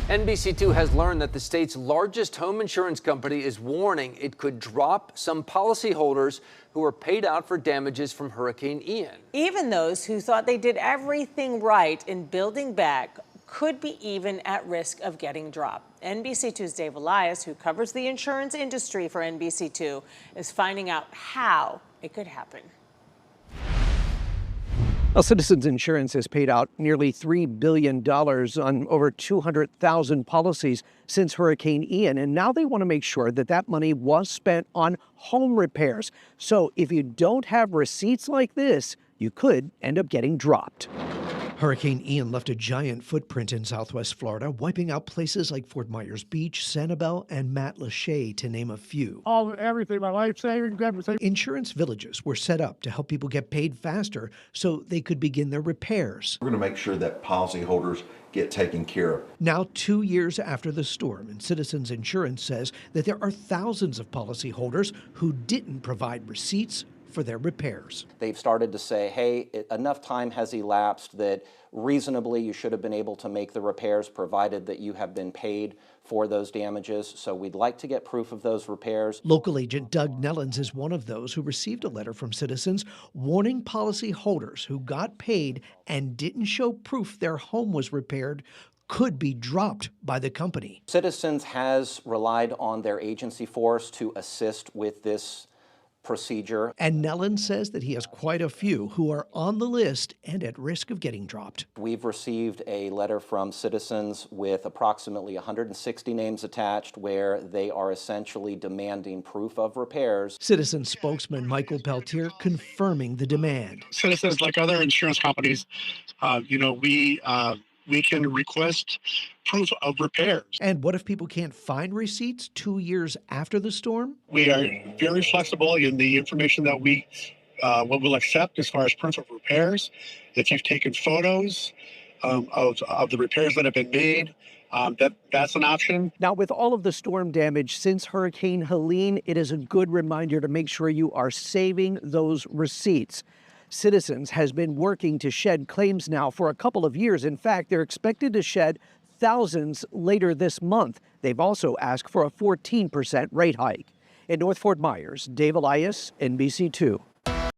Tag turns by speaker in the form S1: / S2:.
S1: NBC2 has learned that the state's largest home insurance company is warning it could drop some policyholders who were paid out for damages from Hurricane Ian.
S2: Even those who thought they did everything right in building back could be even at risk of getting dropped. NBC2's Dave Elias, who covers the insurance industry for NBC2, is finding out how it could happen.
S3: Well, Citizens Insurance has paid out nearly $3 billion on over 200,000 policies since Hurricane Ian, and now they want to make sure that that money was spent on home repairs. So if you don't have receipts like this, you could end up getting dropped. Hurricane Ian left a giant footprint in southwest Florida, wiping out places like Fort Myers Beach, Sanibel, and Matlacha, to name a few.
S4: Everything, my life savings, everything.
S3: Insurance villages were set up to help people get paid faster so they could begin their repairs.
S5: We're going to make sure that policyholders get taken care of.
S3: Now, 2 years after the storm, and Citizens Insurance says that there are thousands of policyholders who didn't provide receipts for their repairs.
S6: They've started to say, hey, enough time has elapsed that reasonably you should have been able to make the repairs provided that you have been paid for those damages. So we'd like to get proof of those repairs.
S3: Local agent Doug Nellens is one of those who received a letter from Citizens warning policyholders who got paid and didn't show proof their home was repaired could be dropped by the company.
S6: Citizens has relied on their agency force to assist with this procedure.
S3: And Nellens says that he has quite a few who are on the list and at risk of getting dropped.
S6: We've received a letter from Citizens with approximately 160 names attached where they are essentially demanding proof of repairs.
S3: Citizens spokesman Michael Peltier confirming the demand.
S4: Citizens, like other insurance companies, we can request proof of repairs.
S3: And what if people can't find receipts 2 years after the storm?
S4: We are very flexible in the information that we will accept as far as proof of repairs. If you've taken photos of the repairs that have been made, that's an option.
S3: Now, with all of the storm damage since Hurricane Helene, it is a good reminder to make sure you are saving those receipts. Citizens has been working to shed claims now for a couple of years. In fact, they're expected to shed thousands later this month. They've also asked for a 14% rate hike. In North Fort Myers, Dave Elias, NBC2.